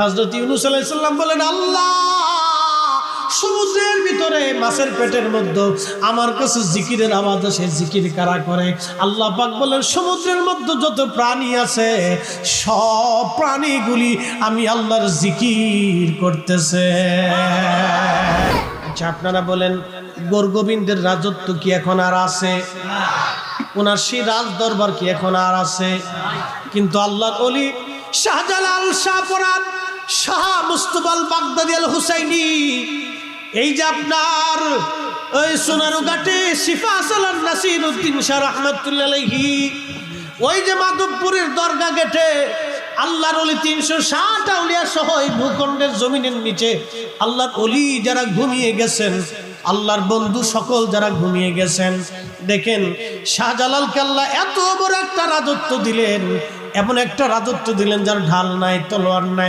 হযরত ইউনূস আলাইহিস সালাম বলেন, আল্লাহ সমুদ্রের ভিতরে মাছের পেটের মধ্যে আমার কাছে জিকিরের আওয়াজ আসে, জিকির কারা করে? আল্লাহ পাক বলেন, সমুদ্রের মধ্যে যত প্রাণী আছে সব প্রাণীগুলি আমি আল্লাহর জিকির করতেছে। আচ্ছা, আপনারা বলেন, গোরগোবিন্দের রাজত্ব কি এখন আর আছে? ওনার সেই রাজ দরবার কি এখন আর আছে? কিন্তু আল্লাহর ওলি শাহজালাল, শাহপরান, শাহ মুস্তাফা আল বাগদাদি আল হুসাইনি, এই যে আপনার ওই সোনারুঘাটে শিফা সালান নাসিরউদ্দিন শাহ রাহমাতুল্লাহ আলাইহি, ওই যে মাধবপুরের দরগা গেটে আল্লাহর ওলি 360 আউলিয়া সহ এই ভূখণ্ডের জমিনের নিচে আল্লাহর ওলি যারা ঘুমিয়ে গেছেন, আল্লাহর বন্ধু সকল যারা ঘুমিয়ে গেছেন, দেখেন শাহজালালকে আল্লাহ এত বড় একটা রাজত্ব দিলেন, এমন একটা রাজত্ব দিলেন যার ঢাল নাই, তলোয়ার নাই।